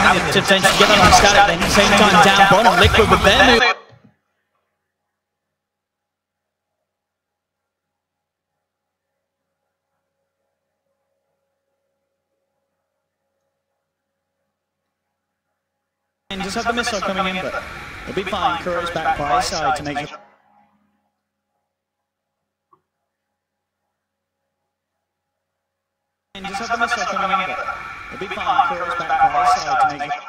having to potentially get that on static, then at the same time down bottom, Liquid with their move. And just have the missile coming in, but it'll be fine. Kuro's back by his side to make sure. And just have the missile coming in, but it'll be fine. Kuro's back by his side to make sure.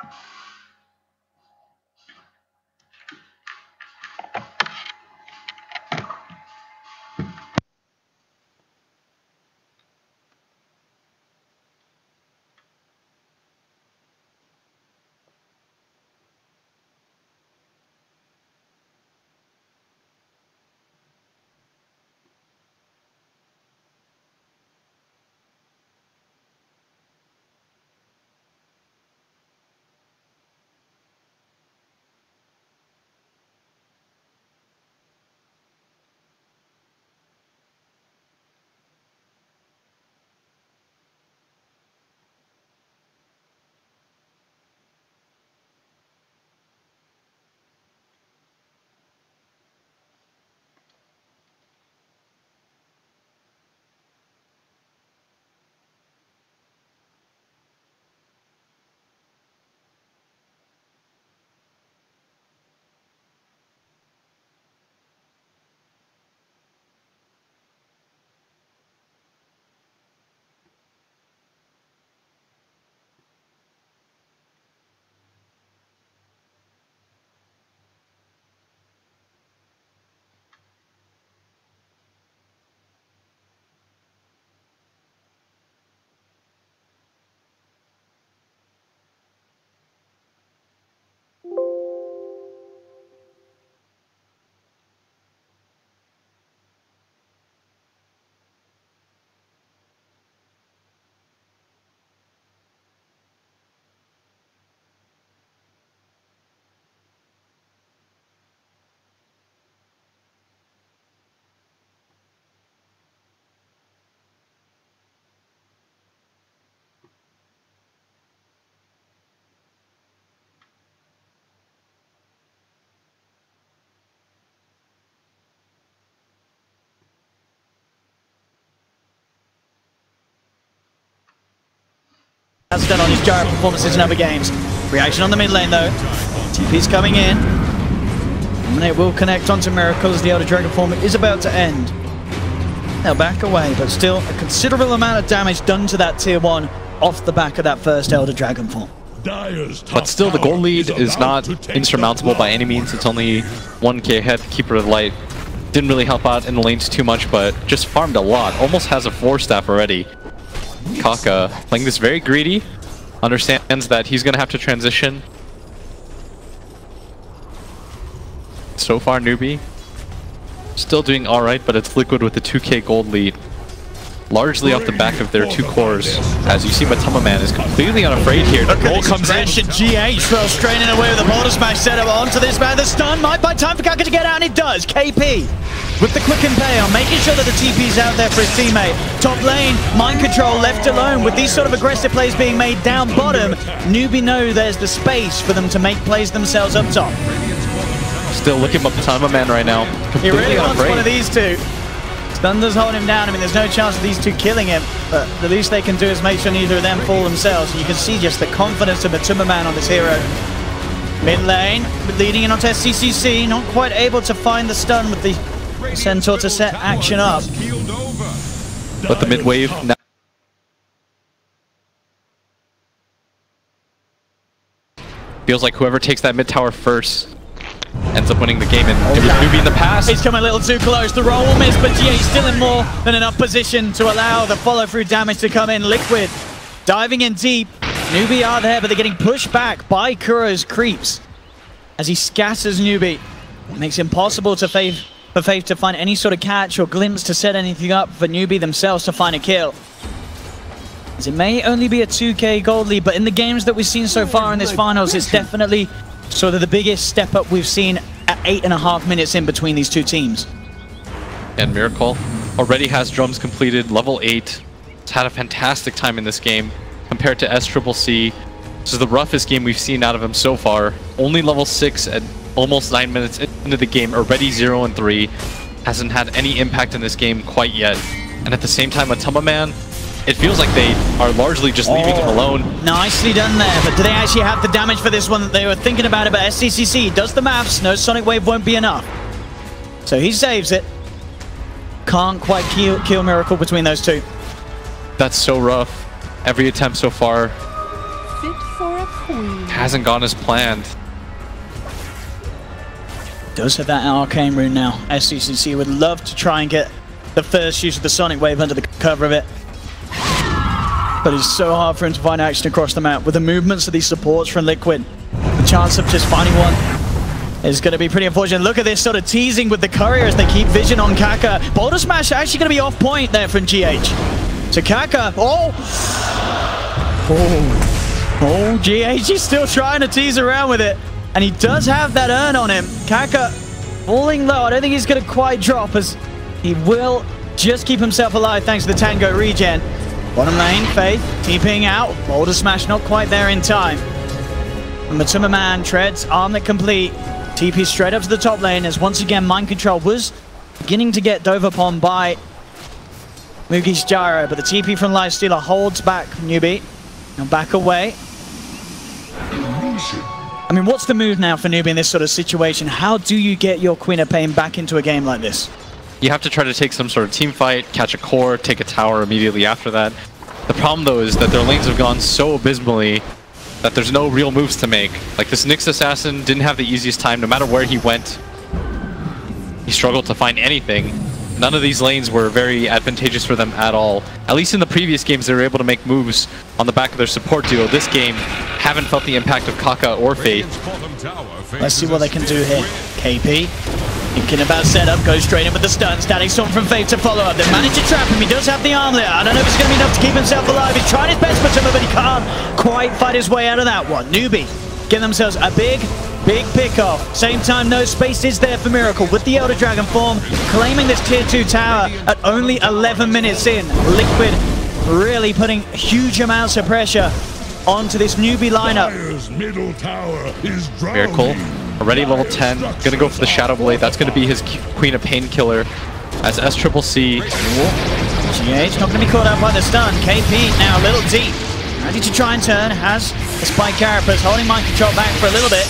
Has done on his gyro performances in other games. Reaction on the mid lane though. TP's coming in. And it will connect onto Miracles. The Elder Dragon form is about to end. They'll back away, but still a considerable amount of damage done to that tier 1 off the back of that first Elder Dragon form. But still, the gold lead is not insurmountable by any means. It's only 1k ahead. Keeper of the Light didn't really help out in the lanes too much, but just farmed a lot. Almost has a 4-staff already. Kaka playing this very greedy, understands that he's going to have to transition. So far, NEWBEE still doing alright, but it's Liquid with the 2k gold lead. Largely off the back of their 2 cores. As you see, Matama Man is completely unafraid here. The goal comes in. GH throw straining away with a border smash setup onto this man. The stun might buy time for Kaka to get out, and it does. KP with the quick and pay on, making sure that the TP's out there for his teammate. Top lane, mind control left alone. With these sort of aggressive plays being made down bottom, NEWBEE know there's the space for them to make plays themselves up top. Still looking up Matama Man right now. He really wants one of these two. Thunder's holding him down. I mean, there's no chance of these two killing him, but the least they can do is make sure neither of them fall themselves. And you can see just the confidence of Matama Man on this hero. Mid lane, leading in onto SCCC, not quite able to find the stun with the Centaur to set action up. But the mid wave now. Feels like whoever takes that mid tower first ends up winning the game, and it was NEWBEE in the past. He's coming a little too close. The roll will miss, but GA's still in more than enough position to allow the follow-through damage to come in. Liquid diving in deep. NEWBEE are there, but they're getting pushed back by Kuro's creeps as he scatters NEWBEE. It makes it impossible for Faith to find any sort of catch or glimpse to set anything up for NEWBEE themselves to find a kill. As it may only be a 2k gold lead, but in the games that we've seen so far in this finals, it's definitely sort of the biggest step up we've seen at 8.5 minutes in between these two teams. And Miracle already has drums completed, level 8. He's had a fantastic time in this game compared to SCCC. This is the roughest game we've seen out of him so far. Only level 6 at almost 9 minutes into the game, already 0-3. Hasn't had any impact in this game quite yet. And at the same time, Atuma Man, it feels like they are largely just leaving him alone. Nicely done there, but do they actually have the damage for this one that they were thinking about it? But SCCC does the maths, no Sonic Wave won't be enough. So he saves it. Can't quite kill Miracle between those two. That's so rough. Every attempt so far Fit for a queen. hasn't gone as planned. Does have that arcane rune now. SCCC would love to try and get the first use of the Sonic Wave under the cover of it. But it's so hard for him to find action across the map. With the movements of these supports from Liquid, the chance of just finding one is going to be pretty unfortunate. Look at this sort of teasing with the courier as they keep vision on Kaka. Boulder Smash actually going to be off point there from GH. So Kaka, GH is still trying to tease around with it. And he does have that urn on him. Kaka falling low. I don't think he's going to quite drop, as he will just keep himself alive thanks to the Tango regen. Bottom lane, Faith TPing out. Boulder Smash not quite there in time. And Atuma Man treads armlet complete. TP straight up to the top lane, as once again Mind Control was beginning to get dove upon by Mugi's Gyro, but the TP from Lifestealer holds back NEWBEE. Now back away. I mean, what's the move now for NEWBEE in this sort of situation? How do you get your Queen of Pain back into a game like this? You have to try to take some sort of team fight, catch a core, take a tower immediately after that. The problem though is that their lanes have gone so abysmally that there's no real moves to make. Like this Nyx Assassin didn't have the easiest time. No matter where he went, he struggled to find anything. None of these lanes were very advantageous for them at all. At least in the previous games, they were able to make moves on the back of their support duo. This game, haven't felt the impact of Kaka or Faith. Let's see what they can do here. KP, thinking about setup, goes straight in with the stun. Static Storm from Faith to follow up. They managed to trap him. He does have the armlet. I don't know if it's going to be enough to keep himself alive. He's trying his best for Atuma, but he can't quite fight his way out of that one. NEWBEE get themselves a big pick-off. Same time, no space is there for Miracle with the Elder Dragon form, claiming this tier 2 tower at only 11 minutes in. Liquid really putting huge amounts of pressure onto this NEWBEE lineup. Miracle, already level 10, gonna go for the Shadow Blade. That's gonna be his Queen of Pain killer. As SCCC. GH not gonna be caught out by the stun. KP now a little deep. Ready to try and turn, has the Spike Carapace holding Mind Control back for a little bit.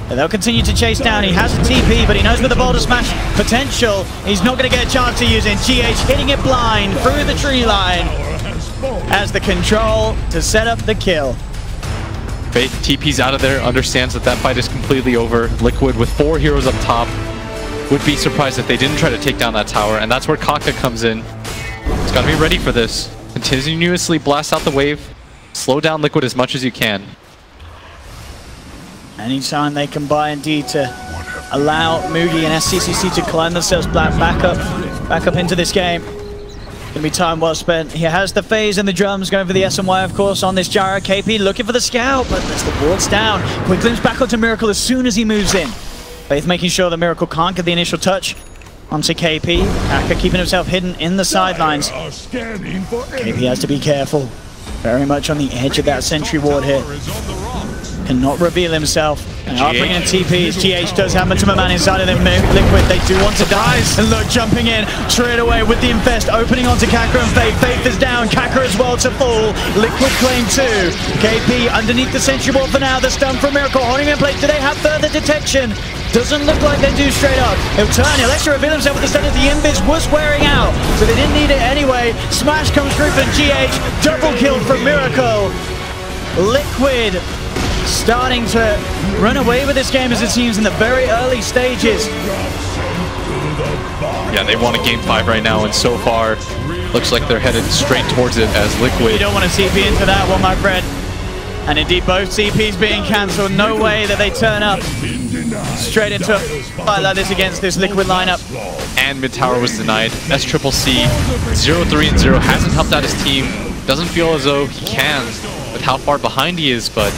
But they'll continue to chase down. He has a TP, but he knows with the Boulder Smash potential, he's not going to get a chance to use it. GH hitting it blind through the tree line as the control to set up the kill. Faith TP's out of there, understands that that fight is completely over. Liquid with 4 heroes up top. Would be surprised if they didn't try to take down that tower, and that's where Kaka comes in. It's got to be ready for this. Continuously blast out the wave. Slow down Liquid as much as you can. Anytime they can buy indeed to allow Mugi and SCCC to climb themselves back up into this game. Gonna be time well spent. He has the phase and the drums going for the SMY, of course, on this Gyro. KP looking for the scout, but that's the wards down. Quick glimpse back onto Miracle as soon as he moves in. Faith making sure that Miracle can't get the initial touch onto KP. Kaka keeping himself hidden in the sidelines. KP has to be careful. Very much on the edge of that sentry ward here. Cannot reveal himself. They are bringing in TPs. GH does have Atuma Man inside of them. Liquid, they do want to die. And look, jumping in straight away with the Infest, opening onto Kaka and Faith. Faith is down. Kaka as well to fall. Liquid claim 2. KP underneath the sentry wall for now. The stun from Miracle holding in place. Do they have further detection? Doesn't look like they do straight up. He'll turn. He'll actually reveal himself with the stun as the Invis was wearing out. So they didn't need it anyway. Smash comes through for GH. Double kill from Miracle. Liquid starting to run away with this game as it seems in the very early stages. Yeah, they want a game 5 right now, and so far looks like they're headed straight towards it as Liquid. You don't want to CP into that one, my friend. And indeed, both CPs being cancelled. No way that they turn up straight into a fight like this against this Liquid lineup. And mid tower was denied. SCCC 0-3-0 hasn't helped out his team. Doesn't feel as though he can with how far behind he is, but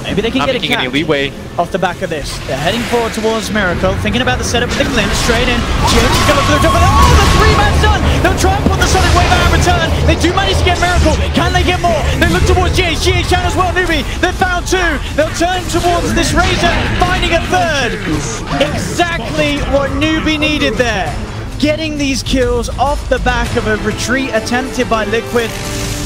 Maybe they can Not get a making any catch leeway. off the back of this. They're heading forward towards Miracle, thinking about the setup with the glimpse, straight in. GH is going to look for the top, oh, the 3-man's done! They'll try and put the Sonic Wave out in return. They do manage to get Miracle. Can they get more? They look towards GH. GH down as well, NEWBEE. They've found 2. They'll turn towards this Razor, finding a 3rd. Exactly what NEWBEE needed there. Getting these kills off the back of a retreat attempted by Liquid.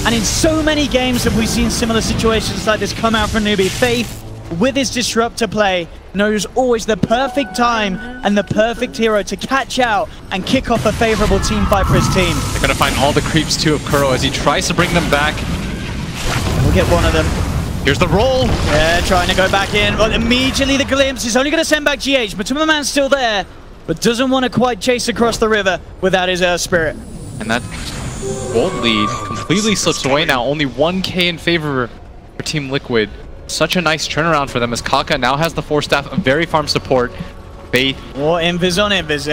And in so many games have we seen similar situations like this come out from NEWBEE. Faith, with his disruptor play, knows always the perfect time and the perfect hero to catch out and kick off a favorable team fight for his team. They're going to find all the creeps too of Kuro as he tries to bring them back. We'll get one of them. Here's the roll. Yeah, trying to go back in. But immediately the glimpse is only going to send back GH. But Man's still there, but doesn't want to quite chase across the river without his Earth Spirit. And that gold lead completely slips away now. Only 1k in favor for Team Liquid. Such a nice turnaround for them as Kaka now has the 4-staff of very farm support. Faith. Or Invis on Invis.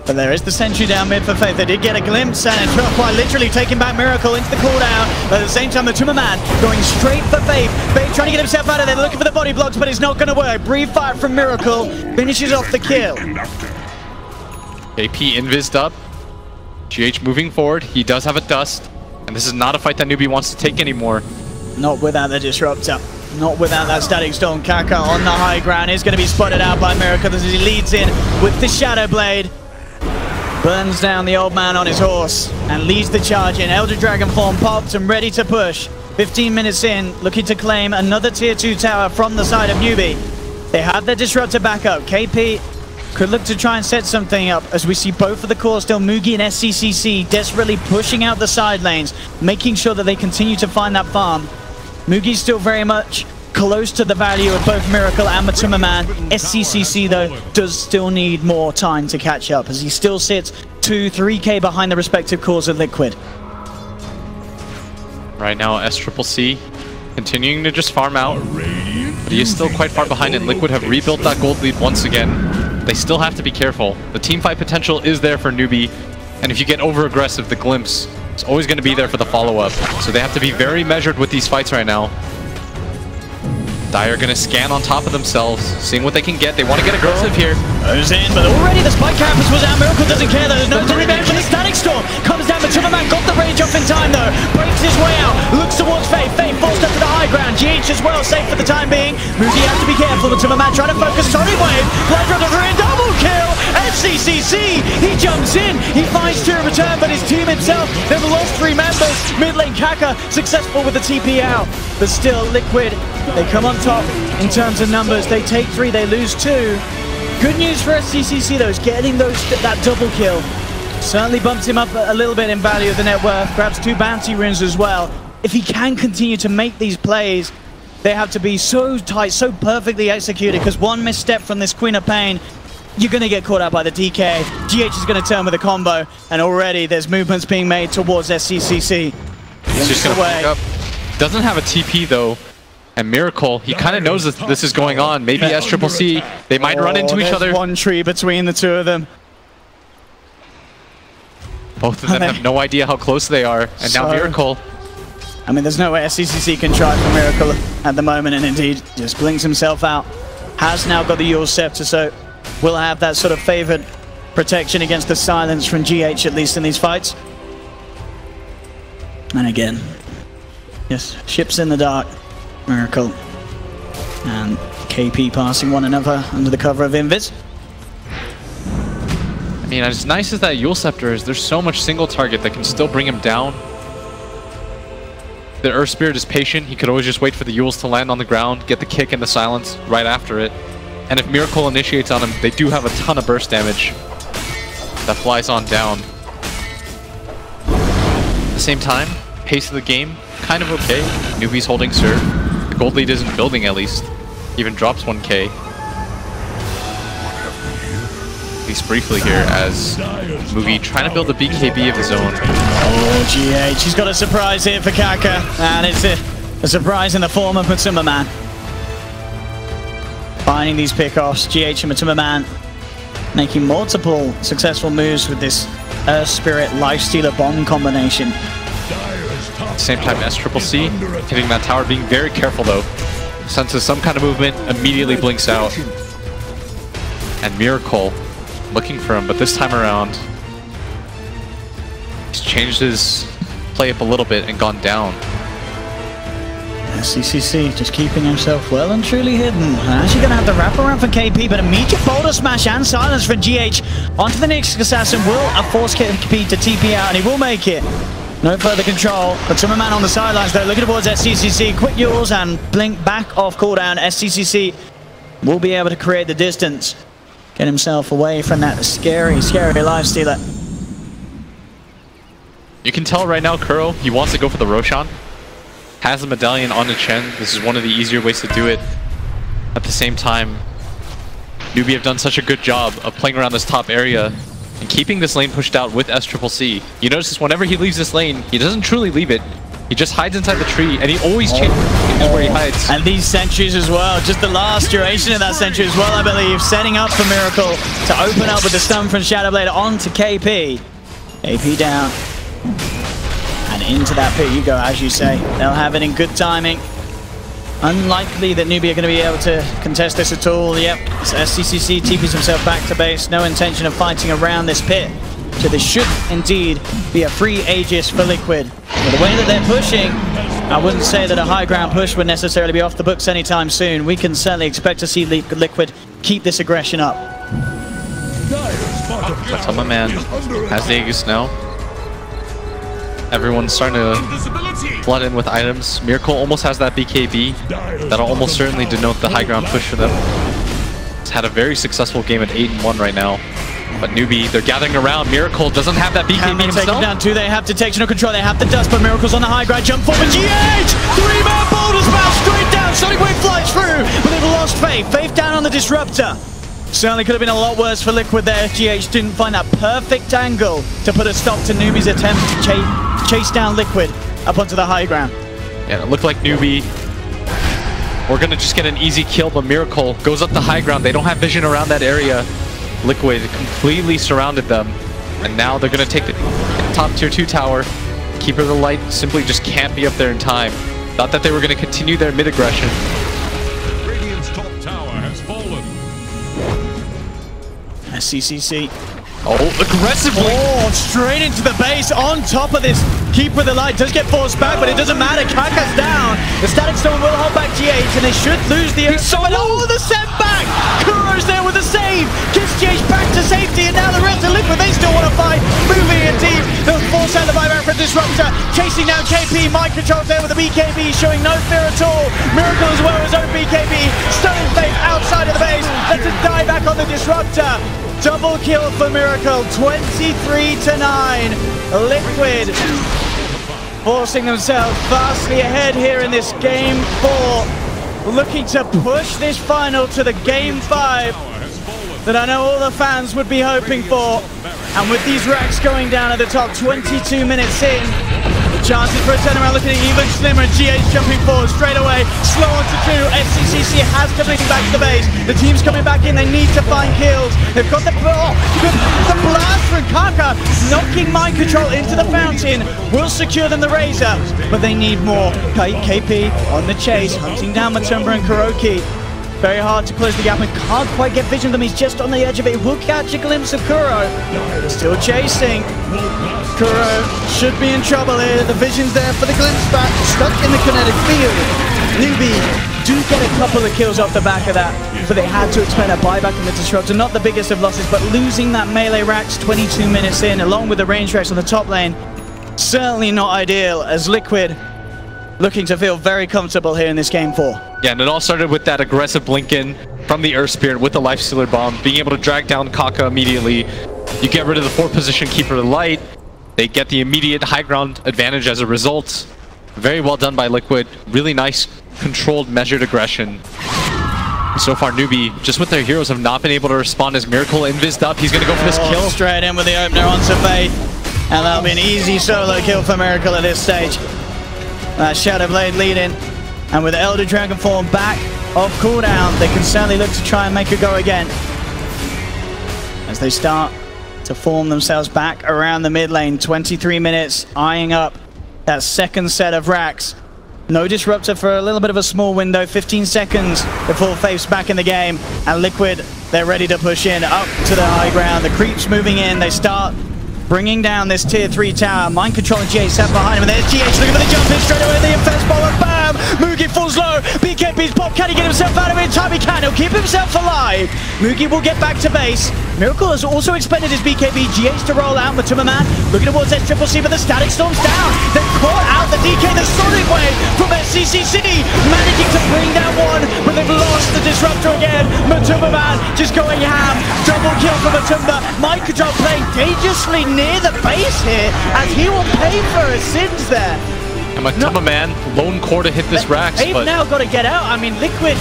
But there is the sentry down mid for Faith. They did get a glimpse and it's quite literally taking back Miracle into the cooldown. But at the same time, the Man going straight for Faith. Faith trying to get himself out of there, looking for the body blocks, but it's not going to work. Brief fire from Miracle finishes off the kill. AP invised up. GH moving forward. He does have a dust. And this is not a fight that NEWBEE wants to take anymore. Not without the disruptor. Not without that static storm. Kaka on the high ground is going to be spotted out by Miracle as he leads in with the Shadow Blade. Burns down the old man on his horse and leads the charge in. Elder Dragon form popped and ready to push. 15 minutes in, looking to claim another tier 2 tower from the side of NEWBEE. They have their disruptor back up. KP could look to try and set something up as we see both of the cores still. Mugi and SCCC desperately pushing out the side lanes, making sure that they continue to find that farm. Mugi's still very much close to the value of both Miracle and Man. SCCC, though, does still need more time to catch up as he still sits 2-3k behind the respective cores of Liquid. Right now, SCCC continuing to just farm out. But he is still quite far behind, and Liquid have rebuilt that gold lead once again. They still have to be careful. The team fight potential is there for NEWBEE, and if you get over-aggressive, the glimpse is always going to be there for the follow-up. So they have to be very measured with these fights right now. Dire going to scan on top of themselves, seeing what they can get. They want to get aggressive here. Goes in, but already the spike campus was out. Miracle doesn't care though. There's no to revenge, but the static storm comes down. But Man got the rage off in time though. Breaks his way out, looks towards Faith. Faith forced up to the high ground. GH as well, safe for the time being. Mugi has to be careful. But Man trying to focus. Sonic Wave, Flash Runner through in, double kill. SCCC, he jumps in. He finds 2 in return, but his team himself, they've lost 3 members. Mid lane Kaka successful with the TP out, but still Liquid, they come on top in terms of numbers. They take 3, they lose 2. Good news for SCCC though is getting that double kill. Certainly bumps him up a little bit in value of the net worth. Grabs 2 bounty runes as well. If he can continue to make these plays, they have to be so tight, so perfectly executed, because one misstep from this Queen of Pain, you're going to get caught out by the DK. GH is going to turn with a combo, and already there's movements being made towards SCCC. He's just going to pick up. Doesn't have a TP though. And Miracle, he kind of knows that this is going on. Maybe SCCC, they might run into each other. One tree between the 2 of them. Both of them have no idea how close they are. And now Miracle. I mean, there's no way SCCC can try for Miracle at the moment, and indeed just blinks himself out. Has now got the Eul's Scepter, so will have that sort of favored protection against the silence from GH, at least in these fights. And again, yes, ships in the dark. Miracle and KP passing one another under the cover of Invis. I mean, as nice as that Eul Scepter is, there's so much single target that can still bring him down. The Earth Spirit is patient. He could always just wait for the Euls to land on the ground, get the kick and the silence right after it. And if Miracle initiates on him, they do have a ton of burst damage that flies on down. At the same time, pace of the game, kind of okay. NEWBEE's holding serve. The gold lead isn't building at least. Even drops 1k. At least briefly here as Mugi trying to build a BKB of his own. Oh, GH, he's got a surprise here for Kaka. And it's a surprise in the form of Man. Finding these pickoffs, GH and Man making multiple successful moves with this Earth Spirit Lifestealer Bomb combination. At the same time, SCCC hitting that tower, being very careful though. senses some kind of movement, immediately blinks out. And Miracle looking for him, but this time around, he's changed his play up a little bit and gone down. CCC just keeping himself well and truly hidden. Actually going to have the wraparound for KP, but immediate boulder smash and silence for GH onto the next assassin will force KP to TP out, and he will make it. No further control, but some man on the sidelines though, looking towards SCCC. Quick yours and blink back off cooldown. SCCC will be able to create the distance, get himself away from that scary, scary life stealer. You can tell right now, Kuro, he wants to go for the Roshan. Has the medallion on the Chen. This is one of the easier ways to do it. At the same time, NEWBEE have done such a good job of playing around this top area and keeping this lane pushed out with SCCC. You notice whenever he leaves this lane, he doesn't truly leave it. He just hides inside the tree, and he always changes where he hides. And these sentries as well, just the last duration of that sentry as well, I believe, setting up for Miracle to open up with the stun from Shadowblade onto KP. KP down. And into that pit you go, as you say. They'll have it in good timing. Unlikely that NEWBEE are going to be able to contest this at all. Yep, so SCCC TPs himself back to base. No intention of fighting around this pit. So this should indeed be a free Aegis for Liquid. But the way that they're pushing, I wouldn't say that a high ground push would necessarily be off the books anytime soon. We can certainly expect to see Liquid keep this aggression up. That's my man has the Aegis now. Everyone's starting to flood in with items. Miracle almost has that BKB. That'll almost certainly denote the high ground push for them. He's had a very successful game at 8-1 right now. But NEWBEE, they're gathering around. Miracle doesn't have that BKB himself. Take him down too. They have detectional control. They have the dust, but Miracle's on the high ground. Jump forward. GH! 3-man boulder smash straight down. Sonic Wave flies through, but they've lost Faith. Faith down on the Disruptor. Certainly could have been a lot worse for Liquid there. GH didn't find that perfect angle to put a stop to NEWBEE's attempt to chase down Liquid up onto the high ground. Yeah, it looked like NEWBEE we're gonna just get an easy kill, but Miracle goes up the high ground. They don't have vision around that area. Liquid completely surrounded them, and now they're gonna take the top tier 2 tower. Keeper of the Light simply just can't be up there in time. Thought that they were gonna continue their mid aggression. Radiant's top tower has fallen. SCCC. Oh, aggressively! Oh, straight into the base on top of this. Keeper of the Light does get forced back, but it doesn't matter. Kaka's down. The Static Storm will hold back GH, and they should lose the Earth. Oh, the setback! Kuro's there with a save. Gets GH back to safety, and now the rest of Liquid, they still want to fight. Moving in deep. They'll force out the buyback for Disruptor. Chasing down KP. Mind controls there with the BKB, showing no fear at all. Miracle as well as own BKB. Stunning Faith outside of the base. Let's just die back on the Disruptor. Double kill for Miracle, 23-9. Liquid forcing themselves vastly ahead here in this Game 4. Looking to push this final to the Game 5 that I know all the fans would be hoping for. And with these racks going down at the top, 22 minutes in, the chances for a turnaround looking even slimmer. GH jumping forward straight away, slow on to 2. SCCC has coming back to the base. The team's coming back in, they need to find kills. They've got the blast from Kaka, knocking mind control into the fountain, will secure them the Razor, but they need more. KP on the chase, hunting down Matumba and Kuroki. Very hard to close the gap and can't quite get vision of them. He's just on the edge of it. Will catch a glimpse of Kuro. Still chasing. Kuro should be in trouble here. The vision's there for the glimpse back. Stuck in the kinetic field. NEWBEE do get a couple of kills off the back of that, but they had to expend a buyback in the Disruptor. Not the biggest of losses, but losing that melee racks 22 minutes in, along with the range racks on the top lane, certainly not ideal, as Liquid looking to feel very comfortable here in this Game 4. Yeah, and it all started with that aggressive blink in from the Earth Spirit with the Life Stealer Bomb, being able to drag down Kaka immediately. You get rid of the 4th position Keeper of the Light. They get the immediate high ground advantage as a result. Very well done by Liquid. Really nice, controlled, measured aggression. So far, NEWBEE, just with their heroes, have not been able to respond as Miracle invised up. He's going to go for this kill. Straight in with the opener onto Faith. And that'll be an easy solo kill for Miracle at this stage. Shadowblade leading. And with Elder Dragon form back off cooldown, they can certainly look to try and make a go again. As they start to form themselves back around the mid lane. 23 minutes, eyeing up that second set of racks. No disruptor for a little bit of a small window, 15 seconds before Faith's back in the game. And Liquid, they're ready to push in up to the high ground. The creeps moving in, they start bringing down this tier 3 tower. Mind control and GH sat behind him, and there's GH looking for the jump in straight away. The Infest Bowler, bam! Mugi falls low. BKB's pop, can he get himself out of it in time? He can, he'll keep himself alive. Mugi will get back to base. Miracle has also expended his BKB. GH to roll out. Matuma Man looking towards SCCC, but the Static Storm's down. They've caught out the DK, the Sonic Wave from SCCC, managing to bring down one, but they've lost the Disruptor again. Matuma Man just going ham. Double kill for Matuma. Mind control playing dangerously near the base here, as he will pay for his sins there. And Matuma Man, lone core to hit this Rax, They've now got to get out. I mean, Liquid,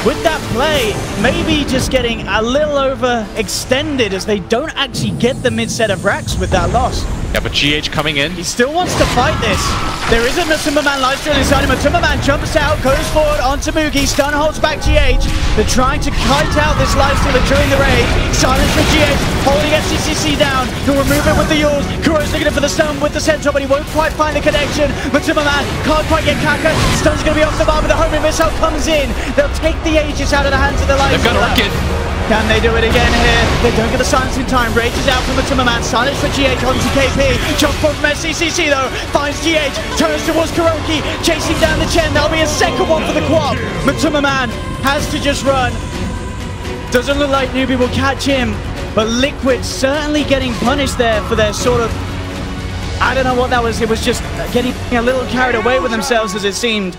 with that play, maybe just getting a little overextended as they don't actually get the mid-set of Rax with that loss. Yeah, but GH coming in. He still wants to fight this. There is a Matuma Man lifesteal inside him. Matuma Man jumps out, goes forward onto Mugi. Stun holds back GH. They're trying to kite out this lifesteal during the raid. Silence for GH, holding SCCC down. He'll remove it with the Yules. Kuro's looking for the stun with the Centaur, but he won't quite find the connection. Matuma Man can't quite get Kaka. Stun's going to be off the bar, but the homing missile comes in. They'll take the Aegis out of the hands of the lifesteal. They've got Orchid. Can they do it again here? They don't get the silence in time. Rage is out from Matuma Man. Silence for GH onto KP. Jump from SCCC though. Finds GH. Turns towards Kuroki. Chasing down the Chen. That'll be a second one for the Quap. Matuma Man has to just run. Doesn't look like NEWBEE will catch him. But Liquid certainly getting punished there for their sort of... I don't know what that was. It was just getting a little carried away with themselves as it seemed.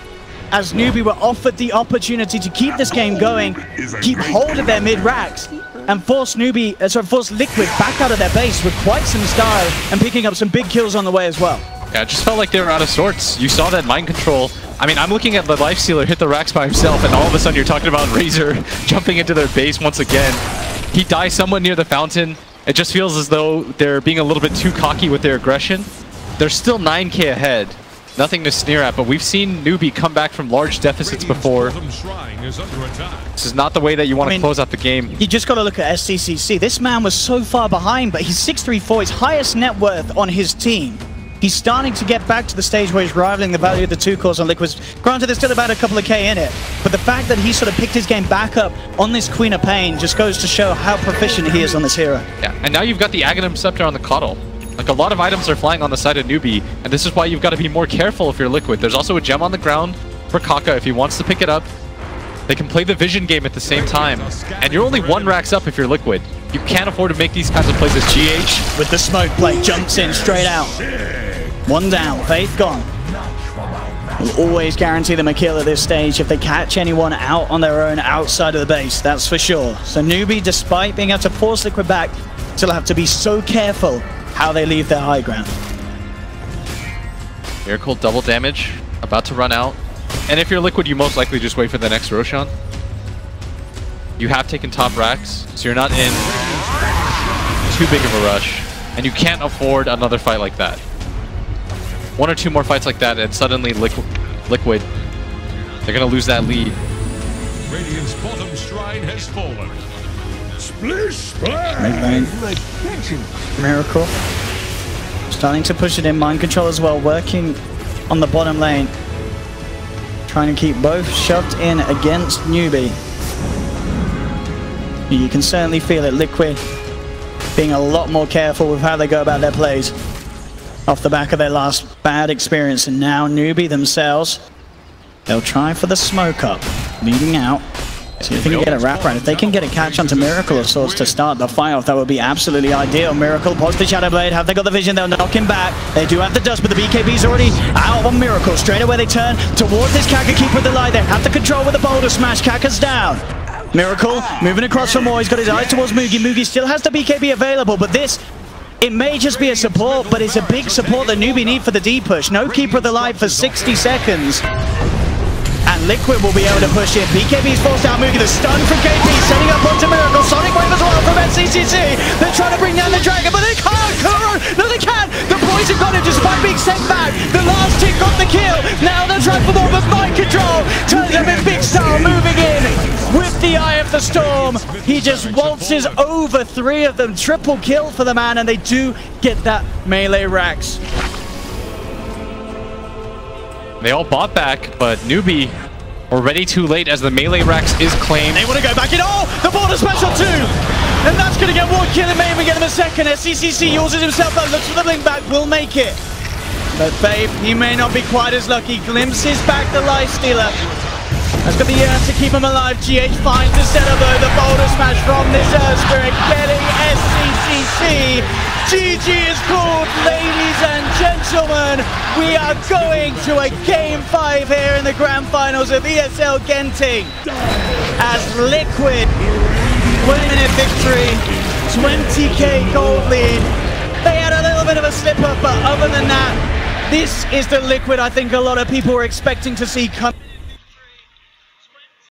As NEWBEE were offered the opportunity to keep this game going, keep hold of their mid-racks, and force Liquid back out of their base with quite some style and picking up some big kills on the way as well. Yeah, it just felt like they were out of sorts. You saw that mind control. I mean, I'm looking at the Lifestealer hit the racks by himself, and all of a sudden you're talking about Razor jumping into their base once again. He dies somewhat near the fountain. It just feels as though they're being a little bit too cocky with their aggression. They're still 9k ahead. Nothing to sneer at, but we've seen NEWBEE come back from large deficits before. This is not the way that you want to close out the game. You just got to look at SCCC. This man was so far behind, but he's 634, his highest net worth on his team. He's starting to get back to the stage where he's rivaling the value of the 2 cores on Liquids. Granted, there's still about a couple of K in it, but the fact that he sort of picked his game back up on this Queen of Pain just goes to show how proficient he is on this hero. Yeah, and now you've got the Aghanim Scepter on the Coddle. Like, a lot of items are flying on the side of NEWBEE, and this is why you've got to be more careful if you're Liquid. There's also a gem on the ground for Kaka if he wants to pick it up. They can play the vision game at the same time, and you're only 1 racks up if you're Liquid. You can't afford to make these kinds of plays as GH. With the smoke play, jumps in straight out. 1 down, Faith gone. Will always guarantee them a kill at this stage if they catch anyone out on their own outside of the base, that's for sure. So NEWBEE, despite being able to force Liquid back, still have to be so careful how they leave their high ground. Miracle double damage, about to run out. And if you're Liquid, you most likely just wait for the next Roshan. You have taken top racks, so you're not in too big of a rush. And you can't afford another fight like that. 1 or 2 more fights like that, and suddenly Liquid, they're going to lose that lead. Radiant's bottom shrine has fallen. Splish splash! Miracle. Starting to push it in. Mind control as well, working on the bottom lane. Trying to keep both shoved in against NEWBEE. You can certainly feel it. Liquid being a lot more careful with how they go about their plays off the back of their last bad experience. And now NEWBEE themselves, they'll try for the smoke up, leading out. See if they can get a wrap around. If they can get a catch onto Miracle of sorts to start the fight off, that would be absolutely ideal. Miracle pods the Shadow Blade. Have they got the vision? They'll knock him back. They do have the dust, but the BKB's already out on Miracle. Straight away they turn towards this Kaka Keeper of the Light. They have the control with the boulder smash. Kaka's down. Miracle moving across for more. He's got his eyes towards Mugi. Mugi still has the BKB available, but this, it may just be a support, but it's a big support that NEWBEE need for the D push. No Keeper of the Light for 60 seconds. And Liquid will be able to push in. BKB's forced out. Mugi, the stun from KP, setting up onto Miracle. Sonic Wave as well from SCCC. They're trying to bring down the Dragon, but they can't. Kuro, no they can. The boys have got it despite being sent back. The last tick got the kill. Now they're trying for more, but mind control turns them in big style, moving in with the Eye of the Storm. He just waltzes over 3 of them. Triple kill for the man, and they do get that melee racks. They all bought back, but NEWBEE already too late as the melee Rex is claimed. They want to go back in. Oh, the border special too! And that's going to get one kill and maybe get him a second. SCCC uses himself out, looks for the blink back, will make it. But Faith, he may not be quite as lucky. Glimpses back the Life Stealer. That's going to be to keep him alive. GH finds the setup though. The boulder smash from this Spirit getting SCCC. GG is called, ladies and gentlemen. We are going to a Game 5 here in the Grand Finals of ESL Genting. As Liquid, 1-minute victory, 20k gold lead. They had a little bit of a slip up, but other than that, this is the Liquid I think a lot of people were expecting to see come.